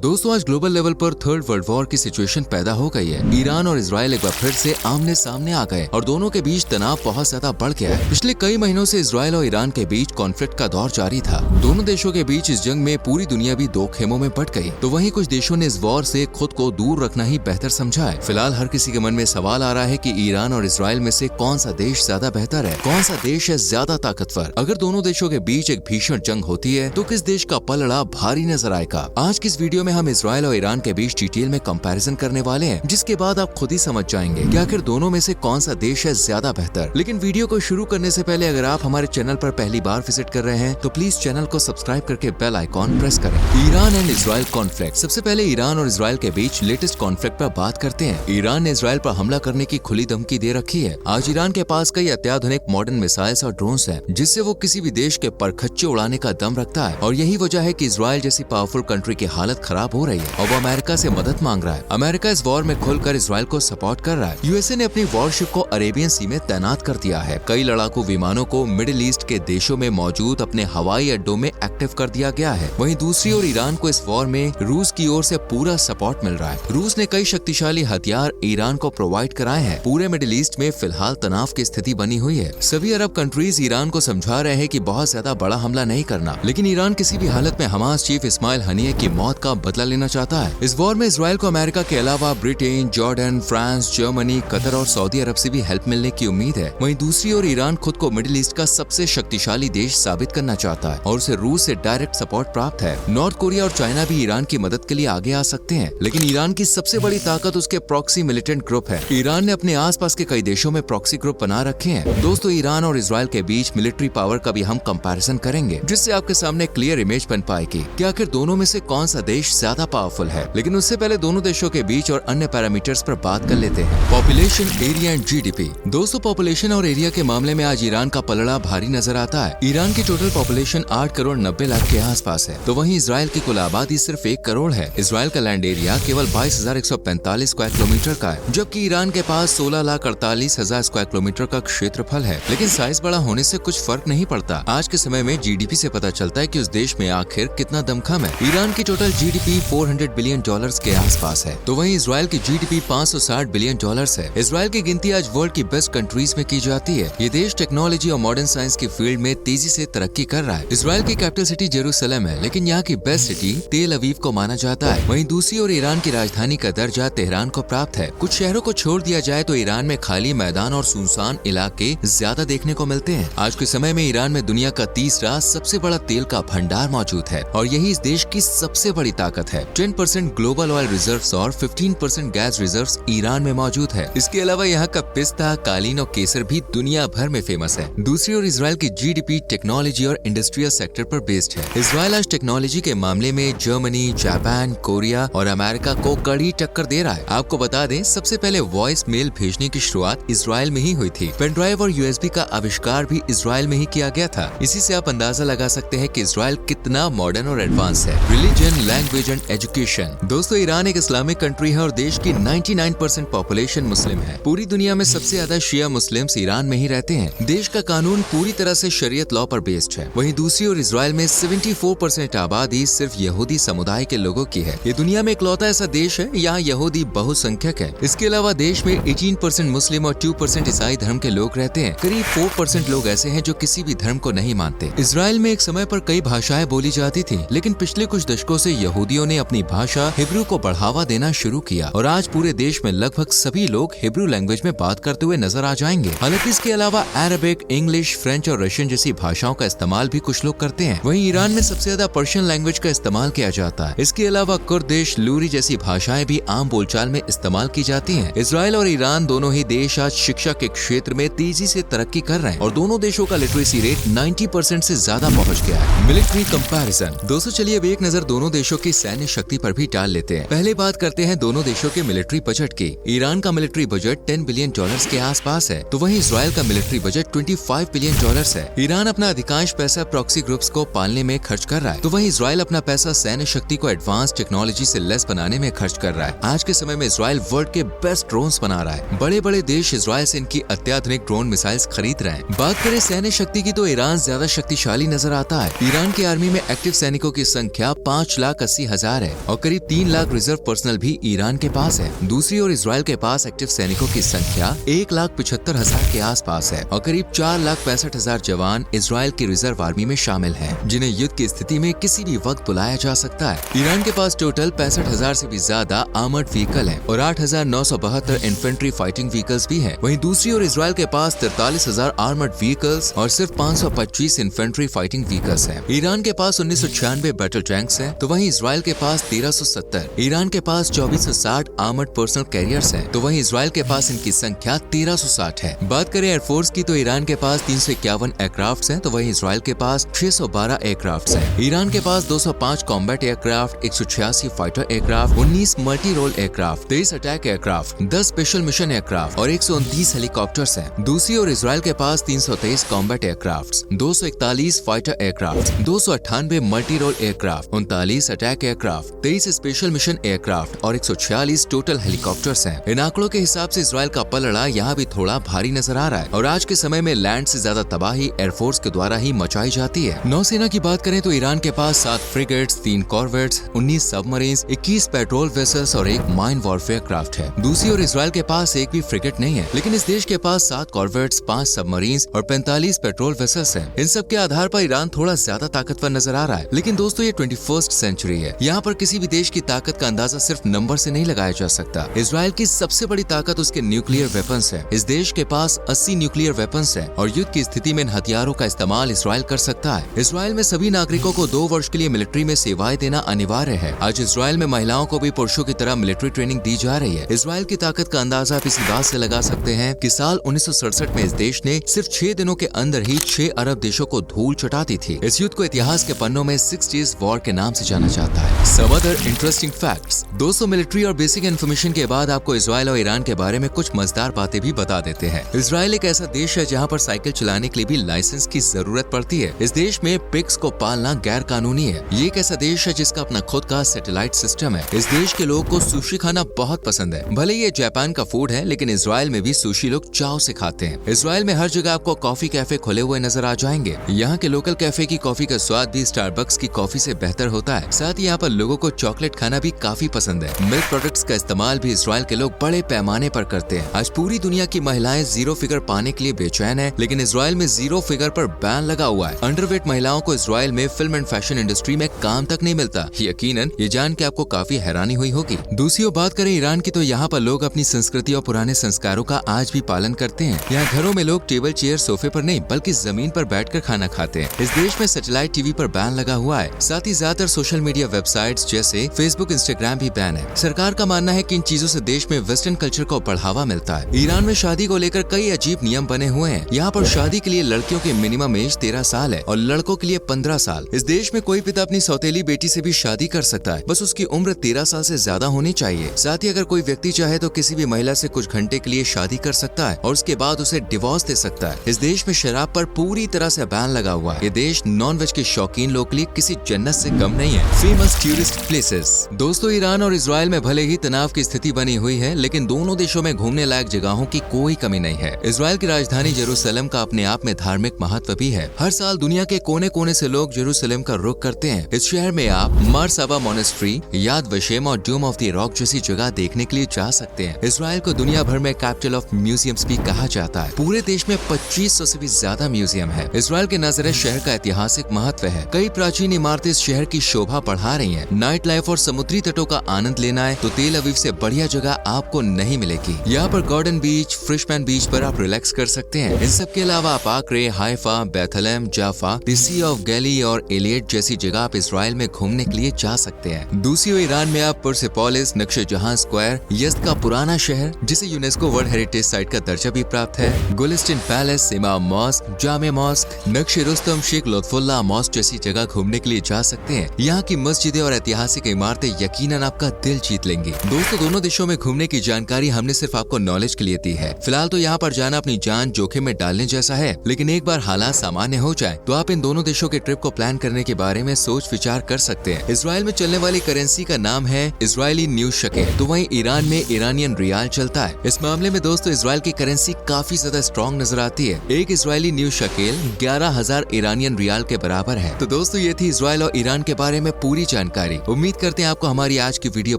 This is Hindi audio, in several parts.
दोस्तों आज ग्लोबल लेवल पर थर्ड वर्ल्ड वॉर की सिचुएशन पैदा हो गई है। ईरान और इजराइल एक बार फिर से आमने सामने आ गए और दोनों के बीच तनाव बहुत ज्यादा बढ़ गया है। पिछले कई महीनों से इजराइल और ईरान के बीच कॉन्फ्लिक्ट का दौर जारी था। दोनों देशों के बीच इस जंग में पूरी दुनिया भी दो खेमों में बट गई। तो वहीं कुछ देशों ने इस वॉर से खुद को दूर रखना ही बेहतर समझा है। फिलहाल हर किसी के मन में सवाल आ रहा है कि ईरान और इजराइल में से कौन सा देश ज्यादा बेहतर है, कौन सा देश है ज्यादा ताकतवर। अगर दोनों देशों के बीच एक भीषण जंग होती है तो किस देश का पलड़ा भारी नजर आएगा। आज की इस वीडियो में हम इजराइल और ईरान के बीच डिटेल में कंपैरिजन करने वाले हैं, जिसके बाद आप खुद ही समझ जाएंगे कि आखिर दोनों में से कौन सा देश है ज्यादा बेहतर। लेकिन वीडियो को शुरू करने से पहले अगर आप हमारे चैनल पर पहली बार विजिट कर रहे हैं तो प्लीज चैनल को सब्सक्राइब करके बेल आइकॉन प्रेस करें। Iran and Israel conflict. सबसे पहले ईरान और इजराइल के बीच लेटेस्ट कॉन्फ्लिक्ट पर बात करते हैं। ईरान ने इजराइल पर हमला करने की खुली धमकी दे रखी है। आज ईरान के पास कई अत्याधुनिक मॉडर्न मिसाइल्स और ड्रोन्स हैं, जिससे वो किसी भी देश के परखच्चे उड़ाने का दम रखता है। और यही वजह है कि इजराइल जैसी पावरफुल कंट्री की हालत खराब हो रही है और वो अमेरिका से मदद मांग रहा है। अमेरिका इस वॉर में खुलकर इजराइल को सपोर्ट कर रहा है। यूएसए ने अपनी वॉरशिप को अरेबियन सी में तैनात कर दिया है। कई लड़ाकू विमानों को मिडिल ईस्ट के देशों में मौजूद अपने हवाई अड्डों में एक्टिव कर दिया गया है। वहीं दूसरी ओर ईरान को इस वॉर में रूस की ओर से पूरा सपोर्ट मिल रहा है। रूस ने कई शक्तिशाली हथियार ईरान को प्रोवाइड कराए हैं। पूरे मिडिल ईस्ट में फिलहाल तनाव की स्थिति बनी हुई है। सभी अरब कंट्रीज ईरान को समझा रहे हैं कि बहुत ज्यादा बड़ा हमला नहीं करना, लेकिन ईरान किसी भी हालत में हमास चीफ इस्माइल हनिये की मौत का बदला लेना चाहता है। इस वॉर में इजराइल को अमेरिका के अलावा Britain, Jordan, France, Germany, Qatar और सऊदी अरब से भी हेल्प मिलने की उम्मीद है। वहीं दूसरी ओर ईरान खुद को मिडिल ईस्ट का सबसे शक्तिशाली देश साबित करना चाहता है और उसे रूस से डायरेक्ट सपोर्ट प्राप्त है। नॉर्थ कोरिया और चाइना भी ईरान की मदद के लिए आगे आ सकते हैं, लेकिन ईरान की सबसे बड़ी ताकत उसके प्रॉक्सी मिलिटेंट ग्रुप है। ईरान ने अपने आसपास के कई देशों में प्रॉक्सी ग्रुप बना रखे हैं। दोस्तों ईरान और इजराइल के बीच मिलिट्री पावर का भी हम कंपैरिजन करेंगे, जिससे आपके सामने क्लियर इमेज बन पाएगी कि आखिर दोनों में से कौन सा देश ज्यादा पावरफुल है। लेकिन उससे पहले दोनों देशों के बीच और अन्य पैरामीटर्स पर बात कर लेते हैं। Population, area and GDP. दोस्तों पॉपुलेशन और एरिया के मामले में आज ईरान का पलड़ा भारी नजर आता है। ईरान की टोटल पॉपुलेशन 8 करोड़ 90 लाख के आसपास है, तो वहीं इजराइल की कुल आबादी सिर्फ 1 करोड़ है। इजराइल का लैंड एरिया केवल 22,145 स्क्वायर किलोमीटर का है, जबकि ईरान के पास 16,48,000 स्क्वायर किलोमीटर का क्षेत्रफल है। लेकिन साइज बड़ा होने से कुछ फर्क नहीं पड़ता। आज के समय में जीडीपी से पता चलता है कि उस देश में आखिर कितना दमखम है। ईरान की टोटल जीडीपी $400 बिलियन के आसपास है, तो वहीं इजराइल की जीडीपी $560 बिलियन है। इजराइल की गिनती आज वर्ल्ड की बेस्ट कंट्रीज में की जाती है। ये देश टेक्नोलॉजी और मॉडर्न साइंस की फील्ड में तेजी से तरक्की कर रहा है। इजराइल की कैपिटल सिटी जेरूसलम है, लेकिन यहाँ की बेस्ट सिटी तेल अवीव को माना जाता है। वहीं दूसरी ओर ईरान की राजधानी का दर्जा तेहरान को प्राप्त है। कुछ शहरों को छोड़ दिया जाए तो ईरान में खाली मैदान और सुनसान इलाके ज्यादा देखने को मिलते हैं। आज के समय में ईरान में दुनिया का तीसरा सबसे बड़ा तेल का भंडार मौजूद है और यही इस देश की सबसे बड़ी ताकत है। 10% ग्लोबल ऑयल रिजर्व्स और 15% गैस रिजर्व्स ईरान में मौजूद है। इसके अलावा यहाँ का पिस्ता, कालीन और केसर भी दुनिया भर में फेमस है। दूसरी ओर इजराइल की जीडीपी टेक्नोलॉजी और इंडस्ट्रियल सेक्टर पर बेस्ड है। इजराइल आज टेक्नोलॉजी के मामले में जर्मनी, जापान, कोरिया और अमेरिका को कड़ी टक्कर दे रहा है। आपको बता दें, सबसे पहले वॉइस मेल भेजने की शुरुआत इजराइल में ही हुई थी। पेन ड्राइव और यूएसबी का आविष्कार भी इजराइल में ही किया गया था। इसी से आप अंदाजा लगा सकते हैं कि इजराइल कितना मॉडर्न और एडवांस है। Religion, language and education. दोस्तों ईरान एक इस्लामिक कंट्री है और देश की 99% पॉपुलेशन मुस्लिम है। पूरी दुनिया में सबसे ज्यादा शिया मुस्लिम्स ईरान में ही रहते हैं। देश का कानून पूरी तरह से शरीयत लॉ पर बेस्ड है। वहीं दूसरी ओर इजराइल में 74% आबादी सिर्फ यहूदी समुदाय के लोगों की है। ये दुनिया में इकलौता ऐसा देश है यहाँ यहूदी बहुसंख्यक है। इसके अलावा देश में 18% मुस्लिम और 2% ईसाई धर्म के लोग रहते हैं। करीब 4% लोग ऐसे हैं जो किसी भी धर्म को नहीं मानते। इजराइल में एक समय पर कई भाषाएं बोली जाती थी, लेकिन पिछले कुछ दशकों से यहूदियों ने अपनी भाषा हिब्रू को बढ़ावा देना शुरू किया और आज पूरे देश में लगभग सभी लोग हिब्रू लैंग्वेज में बात करते हुए नजर आ जाएंगे। हालांकि इसके अलावा अरबिक, इंग्लिश, फ्रेंच और रशियन जैसी भाषाओं का इस्तेमाल भी कुछ लोग करते हैं। वहीं ईरान में सबसे ज्यादा पर्शियन लैंग्वेज का इस्तेमाल किया जाता है। इसके अलावा कुर्दिश, लूरी जैसी भाषाएं भी आम बोलचाल में इस्तेमाल की जाती हैं। इजराइल और ईरान दोनों ही देश आज शिक्षा के क्षेत्र में तेजी से तरक्की कर रहे हैं और दोनों देशों का लिटरेसी रेट 90% से ज्यादा पहुँच गया है। Military comparison. दोस्तों चलिए अब एक नजर दोनों देशों की सैन्य शक्ति पर भी डाल लेते हैं। पहले बात करते हैं दोनों देशों के मिलिट्री बजट की। ईरान का मिलिट्री बजट $10 बिलियन के आसपास है, तो वहीं इजराइल का मिलिट्री बजट $25 बिलियन है। ईरान अपना अधिकांश पैसा प्रॉक्सी ग्रुप्स को पालने में खर्च कर रहा है, तो वहीं इजराइल अपना पैसा सैन्य शक्ति को एडवांस टेक्नोलॉजी से लेस बनाने में खर्च कर रहा है। आज के समय में इजराइल वर्ल्ड के बेस्ट ड्रोन्स बना रहा है। बड़े बड़े देश इजराइल से इनकी अत्याधुनिक ड्रोन मिसाइल्स खरीद रहे हैं। बात करें सैन्य शक्ति की तो ईरान ज्यादा शक्तिशाली नजर आता है। ईरान की आर्मी में एक्टिव सैनिकों की संख्या 5,80,000 1000 है और करीब 3 लाख रिजर्व पर्सनल भी ईरान के पास है। दूसरी ओर इजराइल के पास एक्टिव सैनिकों की संख्या 1,75,000 के आसपास है और करीब 4,65,000 जवान इजराइल की रिजर्व आर्मी में शामिल हैं, जिन्हें युद्ध की स्थिति में किसी भी वक्त बुलाया जा सकता है। ईरान के पास टोटल 65,000 से भी ज्यादा आर्मर्ड व्हीकल हैं और 8,972 इन्फेंट्री फाइटिंग व्हीकल्स भी हैं। वहीं दूसरी ओर इजराइल के पास 43,000 आर्मर्ड व्हीकल्स और सिर्फ 525 इन्फेंट्री फाइटिंग व्हीकल्स हैं। ईरान के पास 1996 बैटल टैंक्स हैं, तो वहीं इजराइल के पास 1370। ईरान के पास 2460 आर्मर्ड पर्सनल कैरियर्स हैं, तो वहीं इजराइल के पास इनकी संख्या 1360 है। बात करें एयरफोर्स की तो ईरान के पास 351 एयरक्राफ्ट हैं, तो वहीं इजराइल के पास 612 एयरक्राफ्ट हैं। ईरान के पास 205 combat aircraft, 186 fighter aircraft, 19 multi role aircraft, 23 attack aircraft, 10 special mission aircraft और 129 हेलीकॉप्टर्स हैं। दूसरी ओर इजराइल के पास 323 combat aircraft, 241 fighter aircraft, 298 multi role aircraft, 39 attack aircraft, 23 special mission aircraft और 146 टोटल हेलीकॉप्टर्स हैं। इन आंकड़ों के हिसाब से इजराइल का पलड़ा यहाँ भी थोड़ा भारी नजर आ रहा है और आज के समय में लैंड से ज्यादा तबाही एयरफोर्स के द्वारा ही मचाई जाती है। नौसेना की बात करें तो ईरान के पास 7 frigates, 3 corvettes, 19 submarines, 21 patrol vessels और 1 माइन वॉरफेयर क्राफ्ट है। दूसरी ओर इजराइल के पास एक भी फ्रिगेट नहीं है, लेकिन इस देश के पास 7 कॉर्वेट्स, 5 सबमरीन्स और 45 पेट्रोल वेसल्स हैं। इन सब के आधार पर ईरान थोड़ा ज्यादा ताकतवर नजर आ रहा है, लेकिन दोस्तों ये 21st सेंचुरी है। यहाँ पर किसी भी देश की ताकत का अंदाजा सिर्फ नंबर से नहीं लगाया जा सकता। इजराइल की सबसे बड़ी ताकत उसके न्यूक्लियर वेपन्स है। इस देश के पास 80 न्यूक्लियर वेपन्स हैं और युद्ध की स्थिति में इन हथियारों का इस्तेमाल इजराइल कर सकता है। इजराइल में सभी नागरिकों को 2 वर्ष के लिए मिलिट्री में सेवाएं देना अनिवार्य है। आज इजराइल में महिलाओं को भी पुरुषों की तरह मिलिट्री ट्रेनिंग दी जा रही है। इजराइल की ताकत का अंदाजा आप इसी बात से लगा सकते हैं कि साल 1967 में इस देश ने सिर्फ 6 दिनों के अंदर ही 6 अरब देशों को धूल चटा दी थी। इस युद्ध को इतिहास के पन्नों में 6 डेज वॉर के नाम से जाना जाता है। Some other interesting facts. दोस्तों, मिलिट्री और बेसिक इन्फॉर्मेशन के बाद आपको इजराइल और ईरान के बारे में कुछ मजेदार बातें भी बता देते हैं। इजराइल एक ऐसा देश है जहाँ पर साइकिल चलाने के लिए भी लाइसेंस की जरूरत पड़ती है। इस देश में पिग्स को पालना गैर कानूनी है। ये एक ऐसा देश है जिसका अपना खुद का सैटेलाइट सिस्टम है। इस देश के लोगों को सुशी खाना बहुत पसंद है। भले ये जापान का फूड है, लेकिन इजराइल में भी सुशी लोग चाव से खाते हैं। इजराइल में हर जगह आपको कॉफी कैफे खुले हुए नजर आ जाएंगे। यहाँ के लोकल कैफे की कॉफी का स्वाद भी स्टारबक्स की कॉफी से बेहतर होता है। साथ ही यहाँ पर लोगों को चॉकलेट खाना भी काफी पसंद है। मिल्क प्रोडक्ट्स का इस्तेमाल भी इजराइल के लोग बड़े पैमाने पर करते हैं। आज पूरी दुनिया की महिलाएं 0 फिगर पाने के लिए बेचैन है, लेकिन इजराइल में 0 फिगर पर बैन लगा हुआ है। अंडरवेट महिलाओं को इजराइल में फिल्म एंड फैशन इंडस्ट्री में काम तक नहीं मिलता। यकीनन ये जान के आपको काफी हैरानी हुई होगी। दूसरी ओर बात करें ईरान की तो यहाँ पर लोग अपनी संस्कृति और पुराने संस्कारों का आज भी पालन करते हैं। यहाँ घरों में लोग टेबल चेयर सोफे पर नहीं बल्कि जमीन पर बैठकर खाना खाते हैं। इस देश में सैटेलाइट टीवी पर बैन लगा हुआ है। साथ ही ज्यादातर सोशल मीडिया वेबसाइट्स जैसे फेसबुक, इंस्टाग्राम भी बैन है। सरकार का मानना है कि इन चीजों से देश में वेस्टर्न कल्चर को बढ़ावा मिलता है। ईरान में शादी को लेकर कई अजीब नियम बने हुए हैं। यहाँ पर शादी के लिए लड़कियों की मिनिमम एज 13 साल है और लड़कों के लिए 15 साल। इस देश में कोई पिता अपनी सौतेली बेटी से भी शादी कर सकता है, बस उसकी उम्र 13 साल से ज्यादा होनी चाहिए। साथ ही अगर कोई व्यक्ति चाहे तो किसी भी महिला से कुछ घंटे के लिए शादी कर सकता है और उसके बाद उसे डिवोर्स दे सकता है। इस देश में शराब पर पूरी तरह से बैन लगा हुआ है। ये देश नॉन वेज के शौकीन लोग के लिए किसी जन्नत से कम नहीं है। Famous tourist places. दोस्तों, ईरान और इजराइल में भले ही तनाव की स्थिति बनी हुई है, लेकिन दोनों देशों में घूमने लायक जगहों की कोई कमी नहीं है। इजराइल की राजधानी जेरूसलम का अपने आप में धार्मिक महत्व भी है। हर साल दुनिया के कोने कोने से लोग जेरूसलम का रुख करते हैं। इस शहर में आप मार साबा मोनेस्ट्री, याद वशेम और डूम ऑफ द रॉक जैसी जगह देखने के लिए जा सकते हैं। इजराइल को दुनिया भर में कैपिटल ऑफ म्यूजियम्स भी कहा जाता है। पूरे देश में 2500 से भी ज्यादा म्यूजियम है। इजराइल के नजरे शहर का ऐतिहासिक महत्व है। कई प्राचीन इमारतें इस शहर की शोभा बढ़ा रही हैं। नाइट लाइफ और समुद्री तटों का आनंद लेना है तो तेल अवीव से बढ़िया जगह आपको नहीं मिलेगी। यहाँ पर गॉर्डन बीच, फ्रिशमैन बीच पर आप रिलैक्स कर सकते हैं। इन सब के अलावा आप Acre, Haifa, Bethlehem, Jaffa, the sea of Galilee और एलियट जैसी जगह आप इजराइल में घूमने के लिए जा सकते हैं। दूसरी ओर ईरान में आप परसेपोलिस, नक्शे जहां स्क्वायर, यज़्द का पुराना शहर जिसे यूनेस्को वर्ल्ड हेरिटेज साइट का दर्जा भी प्राप्त है, गुलिस्तान पैलेस, इमाम मॉस्क, जामे मॉस्क, नक्शे रुस्तम, शेख लुत्फुल्लाह मॉस्क जैसी जगह घूमने के लिए जा सकते हैं। यहाँ की मस्जिदें और ऐतिहासिक इमारतें यकीनन आपका दिल जीत लेंगी। दोस्तों, दोनों देशों में घूमने की जानकारी हमने सिर्फ आपको नॉलेज के लिए दी है। फिलहाल तो यहाँ पर जाना अपनी जान जोखिम में डालने जैसा है, लेकिन एक बार हालात सामान्य हो जाए तो आप इन दोनों देशों के ट्रिप को प्लान करने के बारे में सोच विचार कर सकते हैं। इजराइल में चलने वाली करेंसी का नाम है इजरायली न्यू शकेल, तो वहीं ईरान में ईरानियन रियाल चलता है। इस मामले में दोस्तों इजराइल की करेंसी काफी ज्यादा स्ट्रॉन्ग नजर आती है। एक इजरायली न्यू शकेल 11,000 ईरानियन रियाल के बराबर है। तो दोस्तों ये थी इजराइल और ईरान के बारे में पूरी जानकारी। जानकारी। उम्मीद करते हैं आपको हमारी आज की वीडियो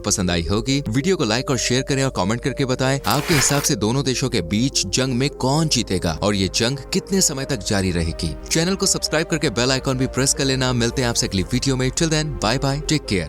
पसंद आई होगी। वीडियो को लाइक और शेयर करें और कमेंट करके बताएं आपके हिसाब से दोनों देशों के बीच जंग में कौन जीतेगा और ये जंग कितने समय तक जारी रहेगी। चैनल को सब्सक्राइब करके बेल आइकॉन भी प्रेस कर लेना। मिलते हैं आपसे अगली वीडियो में। Till then bye bye, take care.